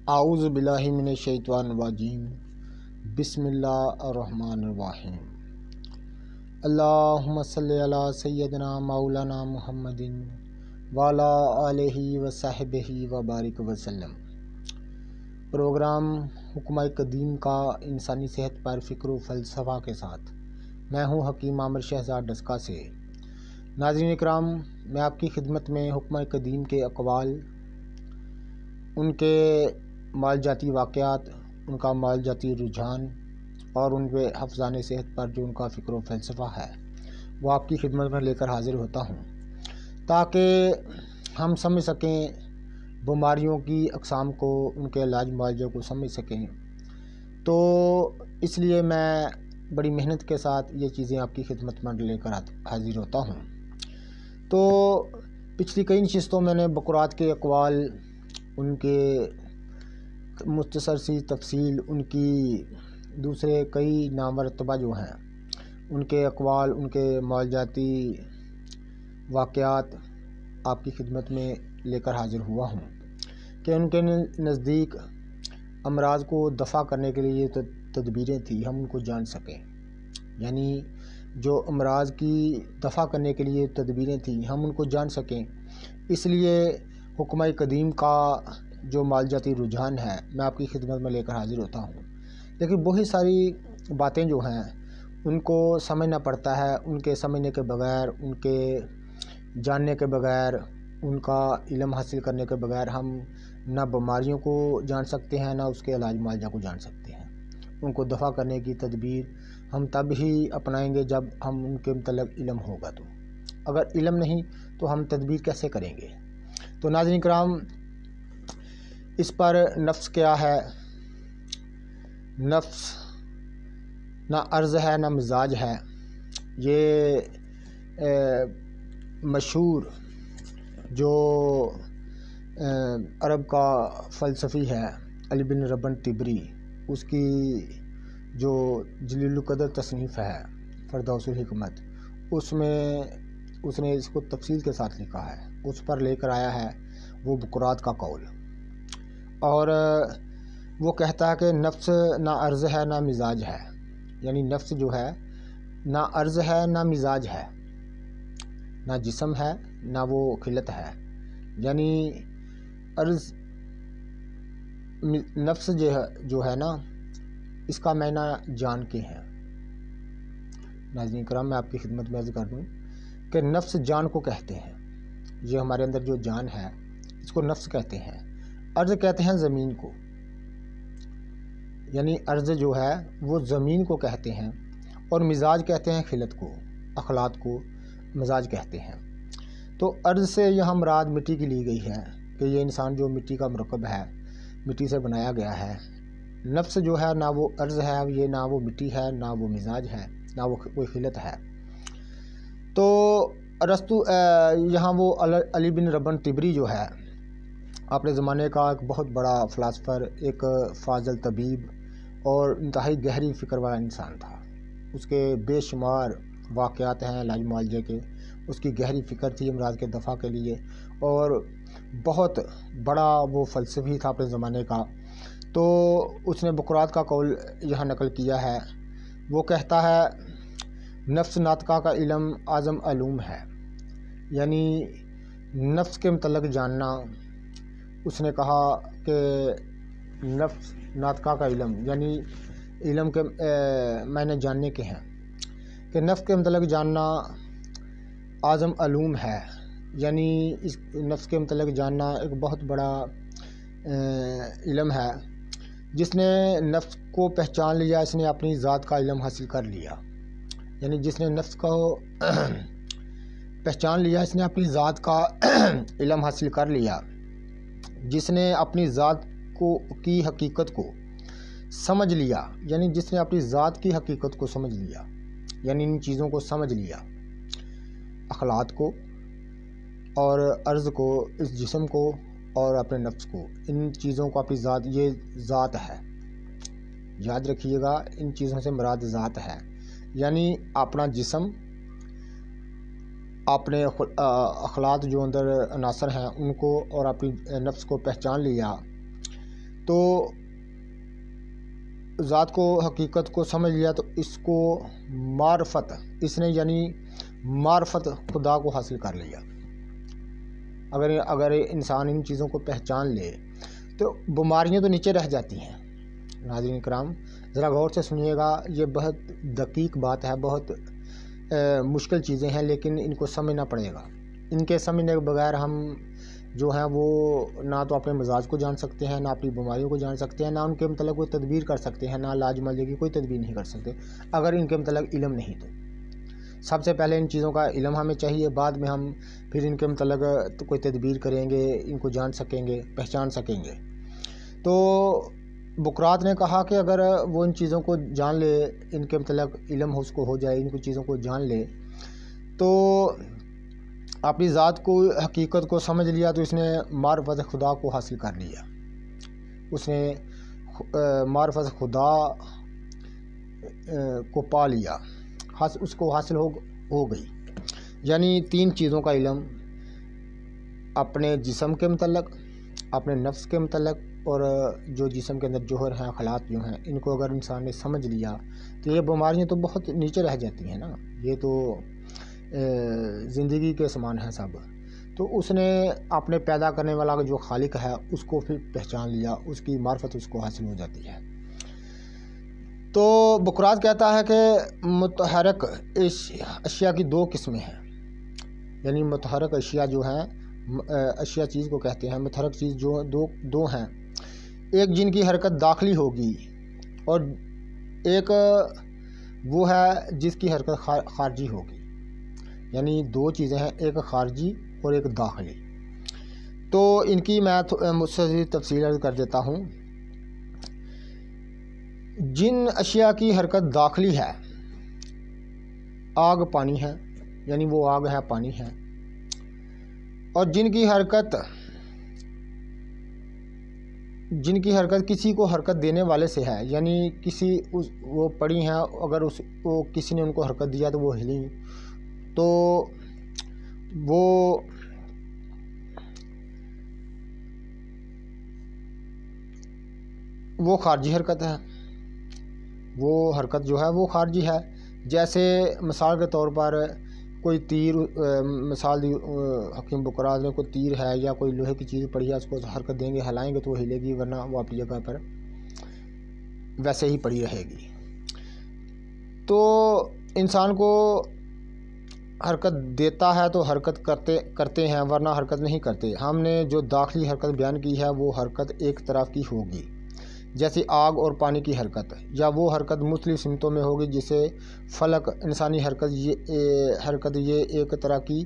اعوذ باللہ من الشیطان الرجیم بسم اللہ الرحمن الرحیم اللہم صلی علی سیدنا مولانا محمد وعلی آلہ وصحبہ وبارک وسلم۔ پروگرام حکمہ قدیم کا انسانی صحت پر فکر و فلسفہ کے ساتھ میں ہوں حکیم عامر شہزاد ڈسکا سے۔ ناظرین اکرام، میں آپ کی خدمت میں حکمہ قدیم کے اقوال، ان کے مال جاتی واقعات، ان کا مال جاتی رجحان اور ان کے حفظان صحت پر جو ان کا فکر و فلسفہ ہے وہ آپ کی خدمت میں لے کر حاضر ہوتا ہوں، تاکہ ہم سمجھ سکیں بیماریوں کی اقسام کو، ان کے علاج معالجے کو سمجھ سکیں۔ تو اس لیے میں بڑی محنت کے ساتھ یہ چیزیں آپ کی خدمت میں لے کر حاضر ہوتا ہوں۔ تو پچھلی کئی نشستوں میں نے بقرات کے اقوال، ان کے مختصر سی تفصیل، ان کی دوسرے کئی نامرتبہ جو ہیں ان کے اقوال، ان کے معالجاتی واقعات آپ کی خدمت میں لے کر حاضر ہوا ہوں کہ ان کے نزدیک امراض کو دفع کرنے کے لیے یہ تدبیریں تھیں، ہم ان کو جان سکیں۔ یعنی جو امراض کی دفع کرنے کے لیے تدبیریں تھیں ہم ان کو جان سکیں، اس لیے حکمہ قدیم کا جو مال جاتی رجحان ہے میں آپ کی خدمت میں لے کر حاضر ہوتا ہوں۔ لیکن بہت ساری باتیں جو ہیں ان کو سمجھنا پڑتا ہے، ان کے سمجھنے کے بغیر، ان کے جاننے کے بغیر، ان کا علم حاصل کرنے کے بغیر ہم نہ بیماریوں کو جان سکتے ہیں، نہ اس کے علاج معالجہ کو جان سکتے ہیں۔ ان کو دفع کرنے کی تدبیر ہم تب ہی اپنائیں گے جب ہم ان کے متعلق علم ہوگا۔ تو اگر علم نہیں تو ہم تدبیر کیسے کریں گے؟ تو ناظرین کرام، اس پر نفس کیا ہے؟ نفس نہ عرض ہے نہ مزاج ہے۔ یہ مشہور جو عرب کا فلسفی ہے علی بن ربن تبری، اس کی جو جلیل القدر تصنیف ہے فردوس الحکمت، اس میں اس نے اس کو تفصیل کے ساتھ لکھا ہے، اس پر لے کر آیا ہے وہ بقرات کا قول، اور وہ کہتا ہے کہ نفس نہ عرض ہے نہ مزاج ہے۔ یعنی نفس جو ہے نہ عرض ہے نہ مزاج ہے، نہ جسم ہے نہ وہ خلت ہے۔ یعنی عرض نفس جو ہے نا، اس کا معنی جان کے ہیں۔ ناظرین کرام، میں آپ کی خدمت میں عرض کر دوں کہ نفس جان کو کہتے ہیں۔ یہ ہمارے اندر جو جان ہے اس کو نفس کہتے ہیں۔ عرض کہتے ہیں زمین کو، یعنی عرض جو ہے وہ زمین کو کہتے ہیں، اور مزاج کہتے ہیں خلت کو، اخلاق کو مزاج کہتے ہیں۔ تو عرض سے یہاں مراد مٹی کی لی گئی ہے کہ یہ انسان جو مٹی کا مرکب ہے، مٹی سے بنایا گیا ہے۔ نفس جو ہے نہ وہ عرض ہے، یہ نہ وہ مٹی ہے، نہ وہ مزاج ہے، نہ وہ کوئی خلت ہے۔ تو ارسطو یہاں وہ علی بن ربن تبری جو ہے اپنے زمانے کا ایک بہت بڑا فلاسفر، ایک فاضل طبیب اور انتہائی گہری فکر والا انسان تھا۔ اس کے بے شمار واقعات ہیں علاج معالجے کے، اس کی گہری فکر تھی امراض کے دفع کے لیے، اور بہت بڑا وہ فلسفی تھا اپنے زمانے کا۔ تو اس نے بقرات کا قول یہاں نقل کیا ہے، وہ کہتا ہے نفس ناطقہ کا علم اعظم علوم ہے۔ یعنی نفس کے متعلق جاننا، اس نے کہا کہ نفس ناطقہ کا علم، یعنی علم کے معنی جاننے کے ہیں، کہ نفس کے متعلق جاننا اعظم علوم ہے۔ یعنی اس نفس کے متعلق جاننا ایک بہت بڑا علم ہے۔ جس نے نفس کو پہچان لیا، اس نے اپنی ذات کا علم حاصل کر لیا۔ یعنی جس نے نفس کو پہچان لیا، اس نے اپنی ذات کا علم حاصل کر لیا۔ جس نے اپنی ذات کی حقیقت کو سمجھ لیا، یعنی جس نے اپنی ذات کی حقیقت کو سمجھ لیا، یعنی ان چیزوں کو سمجھ لیا، اخلاق کو اور عرض کو، اس جسم کو اور اپنے نفس کو، ان چیزوں کو اپنی ذات، یہ ذات ہے، یاد رکھیے گا، ان چیزوں سے مراد ذات ہے۔ یعنی اپنا جسم، اپنے اخلاق جو اندر عناصر ہیں ان کو، اور اپنی نفس کو پہچان لیا، تو ذات کو حقیقت کو سمجھ لیا تو اس کو معرفت، اس نے یعنی معرفت خدا کو حاصل کر لیا۔ اگر انسان ان چیزوں کو پہچان لے تو بیماریاں تو نیچے رہ جاتی ہیں۔ ناظرین کرام ذرا غور سے سنیے گا، یہ بہت دقیق بات ہے، بہت مشکل چیزیں ہیں، لیکن ان کو سمجھنا پڑے گا۔ ان کے سمجھنے کے بغیر ہم جو ہیں وہ نہ تو اپنے مزاج کو جان سکتے ہیں، نہ اپنی بیماریوں کو جان سکتے ہیں، نہ ان کے متعلق کوئی تدبیر کر سکتے ہیں، نہ علاج معالجے کی کوئی تدبیر نہیں کر سکتے اگر ان کے متعلق علم نہیں تو۔ سب سے پہلے ان چیزوں کا علم ہمیں چاہیے، بعد میں ہم پھر ان کے متعلق کوئی تدبیر کریں گے، ان کو جان سکیں گے، پہچان سکیں گے۔ تو بقراط نے کہا کہ اگر وہ ان چیزوں کو جان لے، ان کے متعلق علم اس کو ہو جائے، ان کو چیزوں کو جان لے، تو اپنی ذات کو حقیقت کو سمجھ لیا تو اس نے معرفت خدا کو حاصل کر لیا۔ اس نے معرفت خدا کو پا لیا، اس کو حاصل ہو گئی۔ یعنی تین چیزوں کا علم، اپنے جسم کے متعلق، اپنے نفس کے متعلق، اور جو جسم کے اندر جوہر ہیں، خلاط جو ہیں، ان کو اگر انسان نے سمجھ لیا تو یہ بیماریاں تو بہت نیچے رہ جاتی ہیں نا، یہ تو زندگی کے سامان ہیں سب۔ تو اس نے اپنے پیدا کرنے والا جو خالق ہے اس کو پھر پہچان لیا، اس کی معرفت اس کو حاصل ہو جاتی ہے۔ تو بقراط کہتا ہے کہ متحرک اشیاء کی دو قسمیں ہیں، یعنی متحرک اشیاء جو ہیں، اشیاء چیز کو کہتے ہیں، متحرک چیز جو دو ہیں، ایک جن کی حرکت داخلی ہوگی اور ایک وہ ہے جس کی حرکت خارجی ہوگی۔ یعنی دو چیزیں ہیں، ایک خارجی اور ایک داخلی۔ تو ان کی میں مزید تفصیل عرض کر دیتا ہوں۔ جن اشیاء کی حرکت داخلی ہے، آگ پانی ہے، یعنی وہ آگ ہے، پانی ہے، اور جن کی حرکت کسی کو حرکت دینے والے سے ہے، یعنی وہ پڑی ہیں، اگر کسی نے ان کو حرکت دیا تو وہ ہلیں، تو وہ خارجی حرکت ہے، وہ حرکت جو ہے وہ خارجی ہے۔ جیسے مثال کے طور پر کوئی تیر، مثال دی حکیم بقراط نے، کوئی تیر ہے یا کوئی لوہے کی چیز پڑی ہے، اس کو حرکت دیں گے، ہلائیں گے تو وہ ہلے گی، ورنہ وہ اپنی جگہ پر ویسے ہی پڑی رہے گی۔ تو انسان کو حرکت دیتا ہے تو حرکت کرتے ہیں، ورنہ حرکت نہیں کرتے۔ ہم نے جو داخلی حرکت بیان کی ہے وہ حرکت ایک طرف کی ہوگی، جیسے آگ اور پانی کی حرکت، یا وہ حرکت مختلف سمتوں میں ہوگی جسے فلک انسانی حرکت یہ ایک طرح کی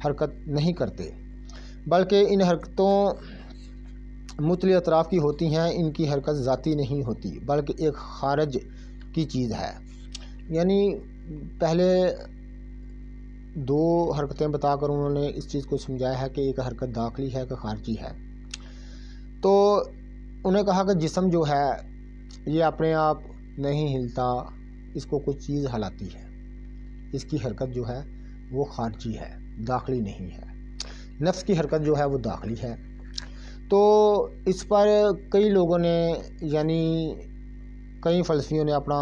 حرکت نہیں کرتے، بلکہ ان حرکتوں مختلف اطراف کی ہوتی ہیں۔ ان کی حرکت ذاتی نہیں ہوتی بلکہ ایک خارج کی چیز ہے۔ یعنی پہلے دو حرکتیں بتا کر انہوں نے اس چیز کو سمجھایا ہے کہ ایک حرکت داخلی ہے، ایک خارجی ہے۔ تو انہیں کہا کہ جسم جو ہے یہ اپنے آپ نہیں ہلتا، اس کو کوئی چیز ہلاتی ہے، اس کی حرکت جو ہے وہ خارجی ہے، داخلی نہیں ہے۔ نفس کی حرکت جو ہے وہ داخلی ہے۔ تو اس پر کئی لوگوں نے، یعنی کئی فلسفیوں نے اپنا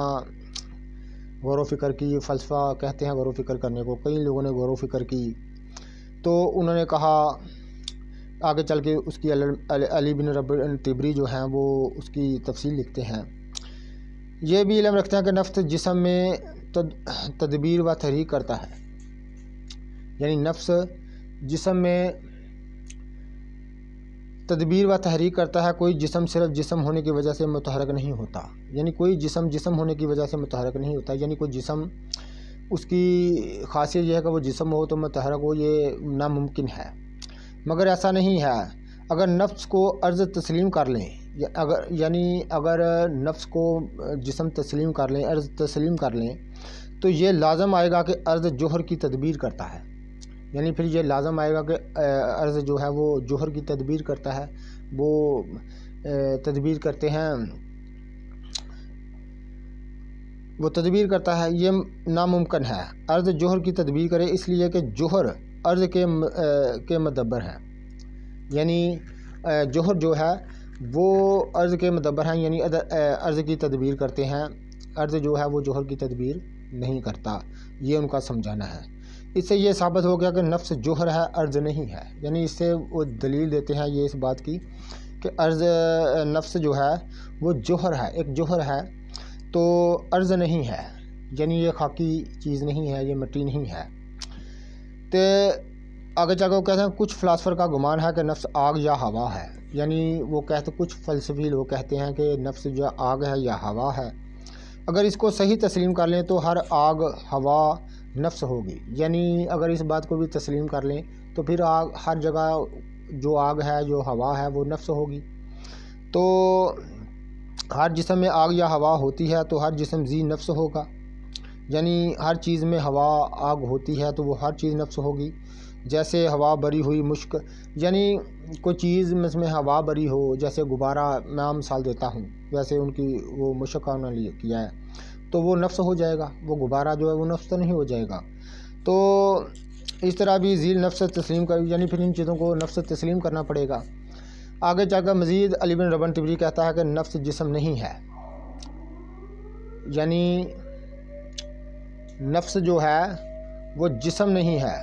غور و فکر کی، فلسفہ کہتے ہیں غور و فکر کرنے کو، کئی لوگوں نے غور و فکر کی، تو انہوں نے کہا آگے چل کے اس کی علی بن ربیع الطبری جو ہیں وہ اس کی تفصیل لکھتے ہیں۔ یہ بھی علم رکھتے ہیں کہ نفس جسم میں تدبیر و تحریک کرتا ہے، یعنی نفس جسم میں تدبیر و تحریک کرتا ہے۔ کوئی جسم صرف جسم ہونے کی وجہ سے متحرک نہیں ہوتا، یعنی کوئی جسم ہونے کی وجہ سے متحرک نہیں ہوتا، یعنی کوئی جسم، اس کی خاصیت یہ ہے کہ وہ جسم ہو تو متحرک ہو، یہ ناممکن ہے۔ مگر ایسا نہیں ہے۔ اگر نفس کو عرض تسلیم کر لیں، اگر نفس کو جسم تسلیم کر لیں، عرض تسلیم کر لیں، تو یہ لازم آئے گا کہ عرض جوہر کی تدبیر کرتا ہے، یعنی پھر یہ لازم آئے گا کہ عرض جو ہے وہ جوہر کی تدبیر کرتا ہے، وہ تدبیر کرتے ہیں، وہ تدبیر کرتا ہے، یہ ناممکن ہے۔ عرض جوہر کی تدبیر کرے اس لیے کہ جوہر عرض کے مدبر ہے، یعنی جوہر جو ہے وہ عرض کے مدبر ہیں، یعنی عرض کی تدبیر کرتے ہیں. عرض جو ہے وہ جوہر کی تدبیر نہیں کرتا، یہ ان کا سمجھانا ہے. اس سے یہ ثابت ہو گیا کہ نفس جوہر ہے، عرض نہیں ہے. یعنی اس سے وہ دلیل دیتے ہیں یہ اس بات کی کہ نفس جو ہے وہ جوہر ہے، ایک جوہر ہے، تو عرض نہیں ہے. یعنی یہ خاکی چیز نہیں ہے، یہ مٹی نہیں ہے. تو آگے چل کے وہ کہتے ہیں کچھ فلاسفر کا گمان ہے کہ نفس آگ یا ہوا ہے. یعنی وہ کہتے کچھ فلسفی لوگ کہتے ہیں کہ نفس جو آگ ہے یا ہوا ہے. اگر اس کو صحیح تسلیم کر لیں تو ہر آگ ہوا نفس ہوگی. یعنی اگر اس بات کو بھی تسلیم کر لیں تو پھر ہر جگہ جو آگ ہے جو ہوا ہے وہ نفس ہوگی. تو ہر جسم میں آگ یا ہوا ہوتی ہے تو ہر جسم ذی نفس ہوگا. یعنی ہر چیز میں ہوا آگ ہوتی ہے تو وہ ہر چیز نفس ہوگی. جیسے ہوا بری ہوئی مشک، یعنی کوئی چیز میں ہوا بری ہو، جیسے غبارہ میں مثال دیتا ہوں، ویسے ان کی وہ مشک کا انہوں نے کیا ہے تو وہ نفس ہو جائے گا. وہ غبارہ جو ہے وہ نفس تو نہیں ہو جائے گا. تو اس طرح بھی ذیل نفس تسلیم کر، یعنی پھر ان چیزوں کو نفس تسلیم کرنا پڑے گا. آگے جا کر مزید علی بن ربن تبری کہتا ہے کہ نفس جسم نہیں ہے. یعنی نفس جو ہے وہ جسم نہیں ہے.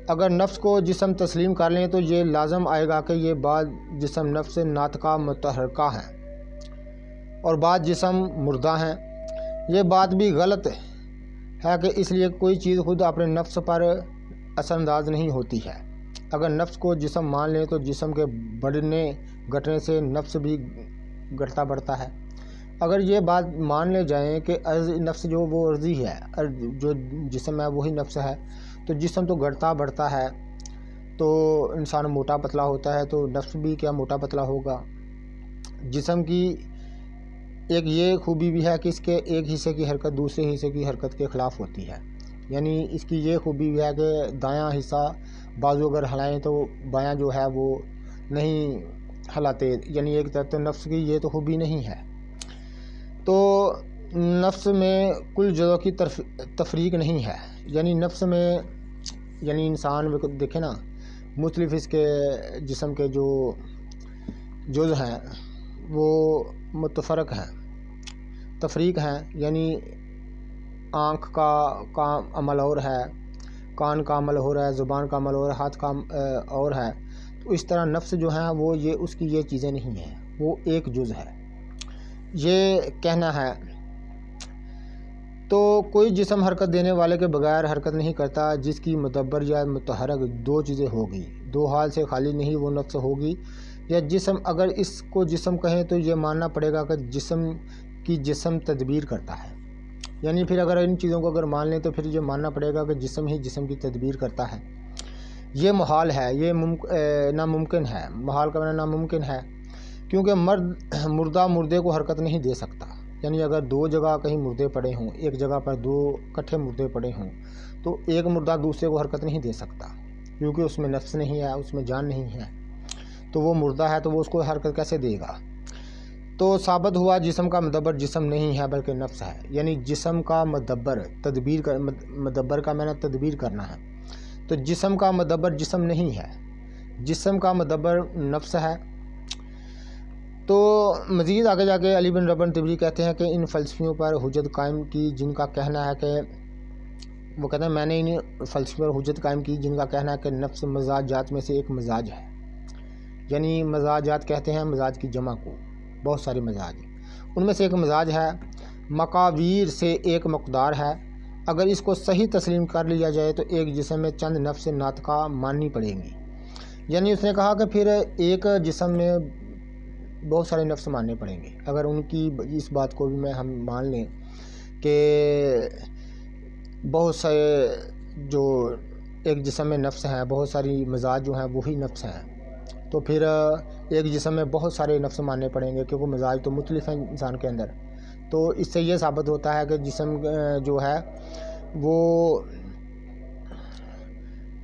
اگر نفس کو جسم تسلیم کر لیں تو یہ لازم آئے گا کہ یہ بعض جسم نفس ناطقہ متحرکہ ہیں اور بعض جسم مردہ ہیں. یہ بات بھی غلط ہے کہ اس لیے کوئی چیز خود اپنے نفس پر اثر انداز نہیں ہوتی ہے. اگر نفس کو جسم مان لیں تو جسم کے بڑھنے گھٹنے سے نفس بھی گھٹتا بڑھتا ہے. اگر یہ بات مان لے جائیں کہ نفس جو وہ عرضی ہے، جو جسم ہے وہی نفس ہے، تو جسم تو گھٹتا بڑھتا ہے. تو انسان موٹا پتلا ہوتا ہے تو نفس بھی کیا موٹا پتلا ہوگا. جسم کی ایک یہ خوبی بھی ہے کہ اس کے ایک حصے کی حرکت دوسرے حصے کی حرکت کے خلاف ہوتی ہے. یعنی اس کی یہ خوبی بھی ہے کہ دایاں حصہ بازو اگر ہلائیں تو بایاں جو ہے وہ نہیں ہلاتے. یعنی ایک طرح نفس کی یہ تو خوبی نہیں ہے. تو نفس میں کل جزوں کی تفریق نہیں ہے. یعنی نفس میں، یعنی انسان دیکھیں نا، مختلف اس کے جسم کے جو جز ہیں وہ متفرق ہیں، تفریق ہیں. یعنی آنکھ کا عمل اور ہے، کان کا عمل ہو رہا ہے، زبان کا عمل اور ہاتھ کا اور ہے. تو اس طرح نفس جو ہے وہ اس کی یہ چیزیں نہیں ہیں، وہ ایک جز ہے، یہ کہنا ہے. تو کوئی جسم حرکت دینے والے کے بغیر حرکت نہیں کرتا. جس کی مدبر یا متحرک دو چیزیں ہوگی، دو حال سے خالی نہیں، وہ نفس ہوگی یا جسم. اگر اس کو جسم کہیں تو یہ ماننا پڑے گا کہ جسم کی جسم تدبیر کرتا ہے. یعنی پھر اگر ان چیزوں کو اگر مان لیں تو پھر یہ ماننا پڑے گا کہ جسم ہی جسم کی تدبیر کرتا ہے. یہ محال ہے، یہ ناممکن ہے. محال کا معنی ناممکن ہے، کیونکہ مردہ مردے کو حرکت نہیں دے سکتا. یعنی اگر دو جگہ کہیں مردے پڑے ہوں، ایک جگہ پر دو اکٹھے مردے پڑے ہوں، تو ایک مردہ دوسرے کو حرکت نہیں دے سکتا، کیونکہ اس میں نفس نہیں ہے، اس میں جان نہیں ہے. تو وہ مردہ ہے تو وہ اس کو حرکت کیسے دے گا. تو ثابت ہوا جسم کا مدبر جسم نہیں ہے بلکہ نفس ہے. یعنی جسم کا مدبر مدبر کا معنی تدبیر کرنا ہے. تو جسم کا مدبر جسم نہیں ہے، جسم کا مدبر نفس ہے. تو مزید آگے جا کے علی بن ربن تبری کہتے ہیں کہ ان فلسفیوں پر حجت قائم کی جن کا کہنا ہے کہ وہ کہتے ہیں میں نے ان فلسفیوں پر حجت قائم کی جن کا کہنا ہے کہ نفس مزاجات میں سے ایک مزاج ہے. یعنی مزاجات کہتے ہیں مزاج کی جمع کو، بہت سارے مزاج، ان میں سے ایک مزاج ہے. مقاویر سے ایک مقدار ہے. اگر اس کو صحیح تسلیم کر لیا جائے تو ایک جسم میں چند نفس ناطقہ ماننی پڑیں گی. یعنی اس نے کہا کہ پھر ایک جسم میں بہت سارے نفس ماننے پڑیں گے. اگر ان کی اس بات کو بھی ہم مان لیں کہ بہت سارے جو ایک جسم میں نفس ہیں، بہت ساری مزاج جو ہیں وہی نفس ہیں، تو پھر ایک جسم میں بہت سارے نفس ماننے پڑیں گے، کیونکہ مزاج تو مختلف ہیں انسان کے اندر. تو اس سے یہ ثابت ہوتا ہے کہ جسم جو ہے وہ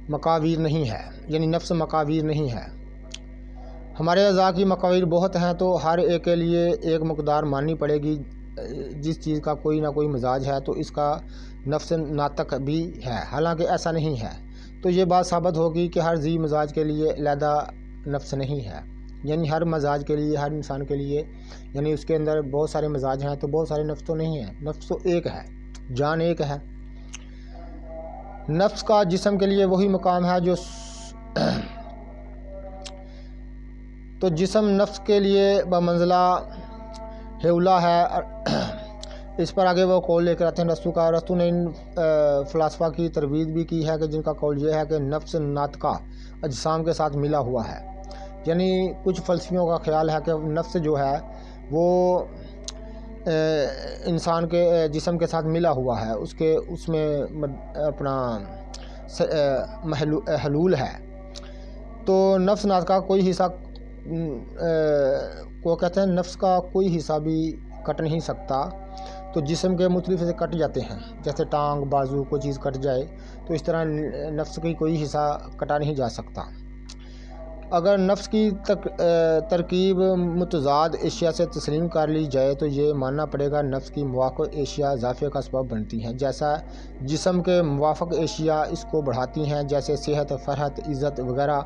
مقاویر نہیں ہے، یعنی نفس مقاویر نہیں ہے. ہمارے اعضاء کی مقاویر بہت ہیں تو ہر ایک کے لیے ایک مقدار ماننی پڑے گی. جس چیز کا کوئی نہ کوئی مزاج ہے تو اس کا نفس ناطق بھی ہے، حالانکہ ایسا نہیں ہے. تو یہ بات ثابت ہوگی کہ ہر ذی مزاج کے لیے علیحدہ نفس نہیں ہے. یعنی ہر مزاج کے لیے، ہر انسان کے لیے، یعنی اس کے اندر بہت سارے مزاج ہیں، تو بہت سارے نفس تو نہیں ہیں، نفس تو ایک ہے، جان ایک ہے۔ نفس کا جسم کے لیے وہی مقام ہے جو تو جسم نفس کے لیے بمنزلہ ہیولا ہے۔ اس پر آگے وہ قول لے کر آتے ہیں رستو کا۔ رستو نے ان فلاسفہ کی ترویج بھی کی ہے کہ جن کا قول یہ ہے کہ نفس ناطقہ اجسام کے ساتھ ملا ہوا ہے، یعنی کچھ فلسفیوں کا خیال ہے کہ نفس جو ہے وہ انسان کے جسم کے ساتھ ملا ہوا ہے، اس میں اپنا حلول ہے۔ تو نفس ناطقہ کوئی حصہ کو کہتے ہیں نفس کا کوئی حصہ بھی کٹ نہیں سکتا، تو جسم کے مختلف حصے کٹ جاتے ہیں، جیسے ٹانگ، بازو، کوئی چیز کٹ جائے تو اس طرح نفس کی کوئی حصہ کٹا نہیں جا سکتا۔ اگر نفس کی ترکیب متضاد اشیاء سے تسلیم کر لی جائے تو یہ ماننا پڑے گا نفس کی موافق اشیاء اضافے کا سبب بنتی ہیں، جیسا جسم کے موافق اشیاء اس کو بڑھاتی ہیں، جیسے صحت، فرحت، عزت وغیرہ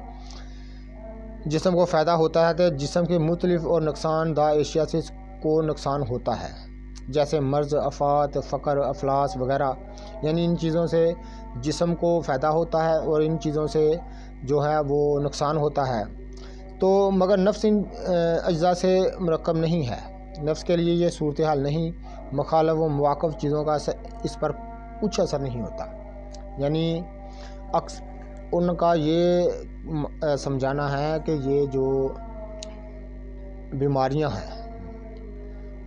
جسم کو فائدہ ہوتا ہے، تو جسم کے مختلف اور نقصان دہ اشیاء سے اس کو نقصان ہوتا ہے، جیسے مرض، آفات، فقر، افلاس وغیرہ، یعنی ان چیزوں سے جسم کو فائدہ ہوتا ہے اور ان چیزوں سے جو ہے وہ نقصان ہوتا ہے۔ تو مگر نفس ان اجزاء سے مرکب نہیں ہے، نفس کے لیے یہ صورتحال نہیں، مخالف و مواقف چیزوں کا اس پر کچھ اثر نہیں ہوتا، یعنی ان کا یہ سمجھانا ہے کہ یہ جو بیماریاں ہیں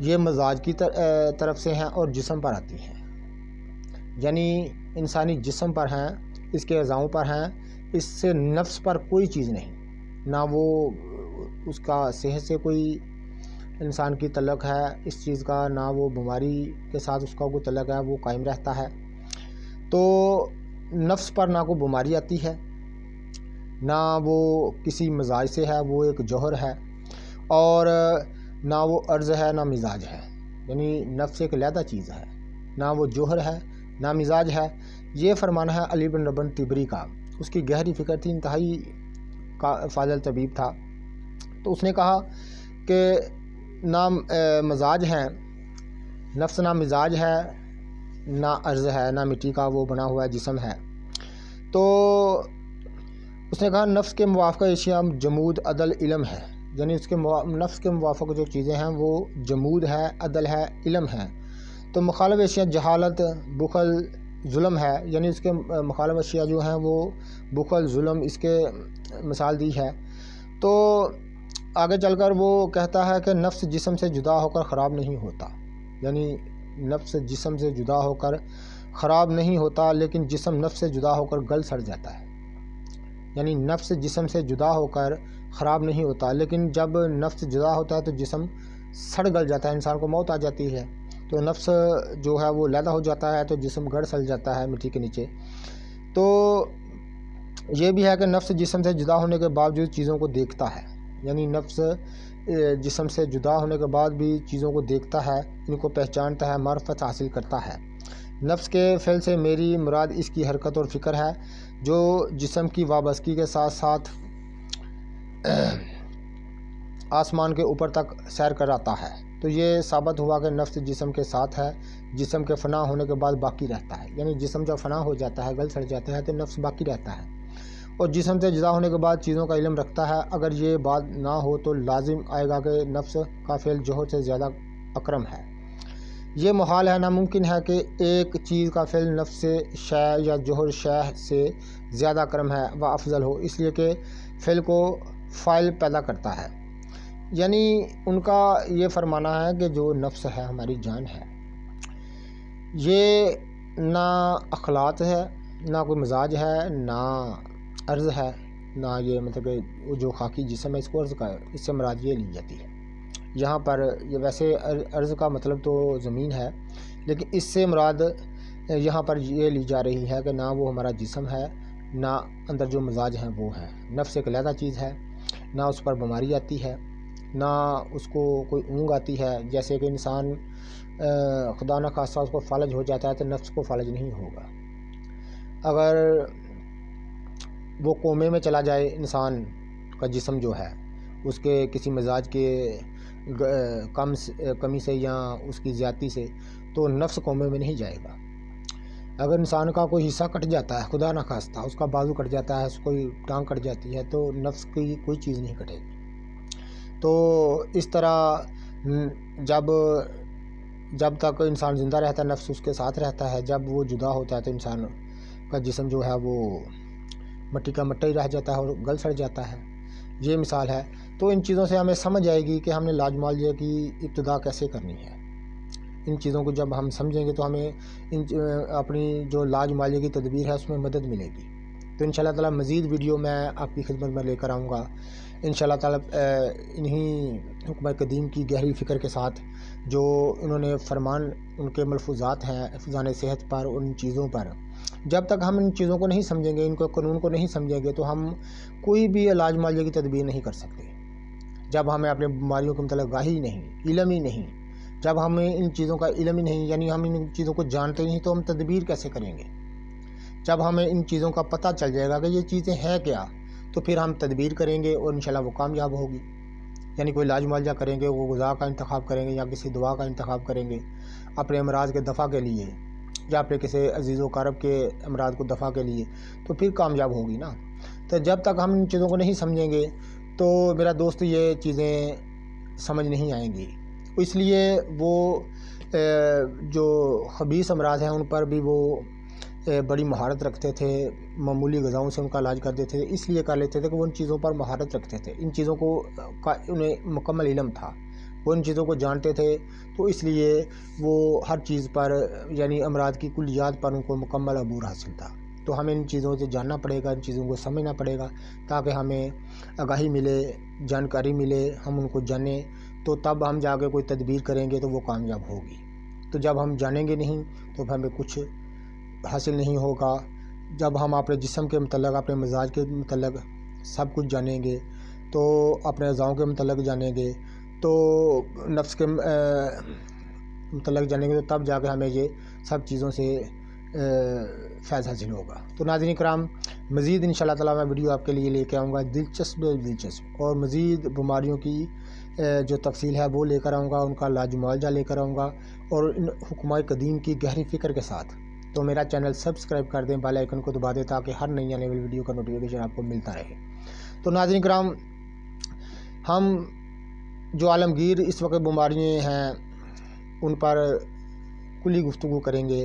یہ مزاج کی طرف سے ہیں اور جسم پر آتی ہیں، یعنی انسانی جسم پر ہیں، اس کے اعضاؤں پر ہیں، اس سے نفس پر کوئی چیز نہیں، نہ وہ اس کا صحت سے کوئی انسان کی تعلق ہے اس چیز کا، نہ وہ بیماری کے ساتھ اس کا کوئی تعلق ہے، وہ قائم رہتا ہے۔ تو نفس پر نہ کوئی بیماری آتی ہے، نہ وہ کسی مزاج سے ہے، وہ ایک جوہر ہے، اور نہ وہ عرض ہے نہ مزاج ہے، یعنی نفس ایک علیحدہ چیز ہے، نہ وہ جوہر ہے نہ مزاج ہے۔ یہ فرمانا ہے علی بن ربن تبری کا، اس کی گہری فکر تھی، انتہائی فاضل طبیب تھا۔ تو اس نے کہا کہ نہ مزاج ہے، نفس نہ مزاج ہے، نہ عرض ہے، نہ مٹی کا وہ بنا ہوا جسم ہے۔ تو اس نے کہا نفس کے موافق اشیاء جمود، عدل، علم ہے، یعنی اس کے نفس کے موافق جو چیزیں ہیں وہ جمود ہے، عدل ہے، علم ہے۔ تو مخالف اشیاء جہالت، بخل، ظلم ہے، یعنی اس کے مخالف اشیاء جو ہیں وہ بخل، ظلم، اس کے مثال دی ہے۔ تو آگے چل کر وہ کہتا ہے کہ نفس جسم سے جدا ہو کر خراب نہیں ہوتا، یعنی نفس جسم سے جدا ہو کر خراب نہیں ہوتا، لیکن جسم نفس سے جدا ہو کر گل سڑ جاتا ہے، یعنی نفس جسم سے جدا ہو کر خراب نہیں ہوتا، لیکن جب نفس جدا ہوتا ہے تو جسم سڑ گل جاتا ہے، انسان کو موت آ جاتی ہے، تو نفس جو ہے وہ علیحدہ ہو جاتا ہے تو جسم گڑ سل جاتا ہے مٹی کے نیچے۔ تو یہ بھی ہے کہ نفس جسم سے جدا ہونے کے باوجود چیزوں کو دیکھتا ہے، یعنی نفس جسم سے جدا ہونے کے بعد بھی چیزوں کو دیکھتا ہے، ان کو پہچانتا ہے، معرفت حاصل کرتا ہے۔ نفس کے فعل سے میری مراد اس کی حرکت اور فکر ہے جو جسم کی وابستگی کے ساتھ ساتھ آسمان کے اوپر تک سیر کر آتا ہے۔ تو یہ ثابت ہوا کہ نفس جسم کے ساتھ ہے، جسم کے فنا ہونے کے بعد باقی رہتا ہے، یعنی جسم جب فنا ہو جاتا ہے، گل سڑ جاتا ہے، تو نفس باقی رہتا ہے اور جسم سے جدا ہونے کے بعد چیزوں کا علم رکھتا ہے۔ اگر یہ بات نہ ہو تو لازم آئے گا کہ نفس کا فعل جوہر سے زیادہ اکرم ہے۔ یہ محال ہے، ناممکن ہے کہ ایک چیز کا فعل نفس شے یا جوہر شے سے زیادہ اکرم ہے و افضل ہو، اس لیے کہ فعل کو فاعل پیدا کرتا ہے۔ یعنی ان کا یہ فرمانا ہے کہ جو نفس ہے، ہماری جان ہے، یہ نہ اخلاق ہے، نہ کوئی مزاج ہے، نہ عرض ہے، نہ یہ مطلب کہ جو خاکی جسم ہے اس کو عرض کا، اس سے مراد یہ لی جاتی ہے یہاں پر۔ یہ ویسے عرض کا مطلب تو زمین ہے، لیکن اس سے مراد یہاں پر یہ لی جا رہی ہے کہ نہ وہ ہمارا جسم ہے، نہ اندر جو مزاج ہیں وہ ہیں۔ نفس ایک علیحدہ چیز ہے، نہ اس پر بیماری آتی ہے، نہ اس کو کوئی اونگ آتی ہے، جیسے کہ انسان خدا نہ خواستہ اس کو فالج ہو جاتا ہے تو نفس کو فالج نہیں ہوگا۔ اگر وہ کومے میں چلا جائے انسان کا جسم جو ہے اس کے کسی مزاج کے کمی سے یا اس کی زیادتی سے، تو نفس کومے میں نہیں جائے گا۔ اگر انسان کا کوئی حصہ کٹ جاتا ہے، خدا نہ خواستہ اس کا بازو کٹ جاتا ہے، اس کوئی ٹانگ کٹ جاتی ہے، تو نفس کی کوئی چیز نہیں کٹے گی۔ تو اس طرح جب تک انسان زندہ رہتا ہے نفس اس کے ساتھ رہتا ہے، جب وہ جدا ہوتا ہے تو انسان کا جسم جو ہے وہ مٹی کا مٹی رہ جاتا ہے اور گل سڑ جاتا ہے۔ یہ مثال ہے۔ تو ان چیزوں سے ہمیں سمجھ آئے گی کہ ہم نے لاج معالجے کی ابتدا کیسے کرنی ہے۔ ان چیزوں کو جب ہم سمجھیں گے تو ہمیں اپنی جو لاج معالجے کی تدبیر ہے اس میں مدد ملے گی۔ تو انشاءاللہ تعالیٰ مزید ویڈیو میں آپ کی خدمت میں لے کر آؤں گا انشاءاللہ تعالیٰ، انہی حکمہ قدیم کی گہری فکر کے ساتھ، جو انہوں نے فرمان ان کے ملفوظات ہیں حفظان صحت پر، ان چیزوں پر۔ جب تک ہم ان چیزوں کو نہیں سمجھیں گے، ان کو قانون کو نہیں سمجھیں گے، تو ہم کوئی بھی علاج معالجے کی تدبیر نہیں کر سکتے۔ جب ہمیں اپنے بیماریوں کے متعلق آگاہی نہیں، علم ہی نہیں، جب ہمیں ان چیزوں کا علم ہی نہیں، یعنی ہم ان چیزوں کو جانتے نہیں، تو ہم تدبیر کیسے کریں گے؟ جب ہمیں ان چیزوں کا پتہ چل جائے گا کہ یہ چیزیں ہیں کیا، تو پھر ہم تدبیر کریں گے اور انشاءاللہ وہ کامیاب ہوگی۔ یعنی کوئی علاج معالجہ کریں گے، وہ غذا کا انتخاب کریں گے یا کسی دوا کا انتخاب کریں گے اپنے امراض کے دفع کے لیے، یا اپنے کسی عزیز و قارب کے امراض کو دفع کے لیے، تو پھر کامیاب ہوگی نا۔ تو جب تک ہم ان چیزوں کو نہیں سمجھیں گے تو میرا دوست یہ چیزیں سمجھ نہیں آئیں گی۔ اس لیے وہ جو خبیث امراض ہیں ان پر بھی وہ بڑی مہارت رکھتے تھے، معمولی غذاؤں سے ان کا علاج کر دیتے تھے، اس لیے کر لیتے تھے کہ وہ ان چیزوں پر مہارت رکھتے تھے، ان چیزوں کو انہیں مکمل علم تھا، وہ ان چیزوں کو جانتے تھے، تو اس لیے وہ ہر چیز پر، یعنی امراض کی کلیات پر ان کو مکمل عبور حاصل تھا۔ تو ہمیں ان چیزوں سے جاننا پڑے گا، ان چیزوں کو سمجھنا پڑے گا، تاکہ ہمیں آگاہی ملے، جانکاری ملے، ہم ان کو جانیں، تو تب ہم جا کے کوئی تدبیر کریں گے تو وہ کامیاب ہوگی۔ تو جب ہم جانیں گے نہیں تو ہمیں کچھ حاصل نہیں ہوگا۔ جب ہم اپنے جسم کے متعلق، اپنے مزاج کے متعلق سب کچھ جانیں گے، تو اپنے اعضاؤں کے متعلق جانیں گے، تو نفس کے متعلق جانیں گے، تو تب جا کے ہمیں یہ سب چیزوں سے فیض حاصل ہوگا۔ تو ناظرین کرام، مزید انشاءاللہ تعالیٰ میں ویڈیو آپ کے لیے لے کے آؤں گا، دلچسپ اور مزید بیماریوں کی جو تفصیل ہے وہ لے کر آؤں گا، ان کا علاج معالجہ لے کر آؤں گا، اور ان حکمہ قدیم کی گہری فکر کے ساتھ۔ تو میرا چینل سبسکرائب کر دیں، بیل آئیکن کو دبا دیں، تاکہ ہر نئی آنے والی ویڈیو کا نوٹیفیکیشن آپ کو ملتا رہے۔ تو ناظرین کرام، ہم جو عالمگیر اس وقت بیماریاں ہیں ان پر کلی گفتگو کریں گے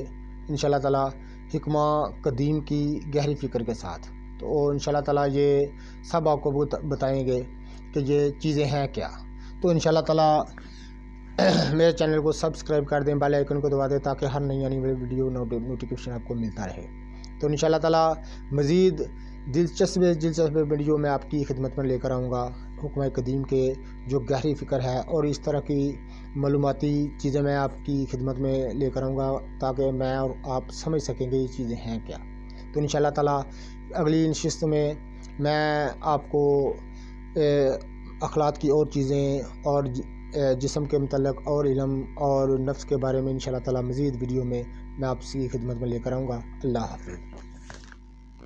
انشاءاللہ تعالیٰ حکمہ قدیم کی گہری فکر کے ساتھ۔ تو انشاءاللہ تعالیٰ یہ سب آپ کو بتائیں گے کہ یہ چیزیں ہیں کیا۔ تو انشاءاللہ تعالیٰ میرے چینل کو سبسکرائب کر دیں، بیل آئیکن کو دبا دیں، تاکہ ہر نئی آنے والی ویڈیو نوٹیفیکیشن آپ کو ملتا رہے۔ تو انشاءاللہ تعالیٰ مزید دلچسپ ویڈیو میں آپ کی خدمت میں لے کر آؤں گا، حکمہ قدیم کے جو گہری فکر ہے، اور اس طرح کی معلوماتی چیزیں میں آپ کی خدمت میں لے کر آؤں گا، تاکہ میں اور آپ سمجھ سکیں گے یہ چیزیں ہیں کیا۔ تو انشاءاللہ تعالیٰ اگلی نشست میں آپ کو اخلاق کی اور چیزیں اور جسم کے متعلق اور علم اور نفس کے بارے میں انشاءاللہ تعالیٰ مزید ویڈیو میں آپ کی خدمت میں لے کر آؤں گا۔ اللہ حافظ۔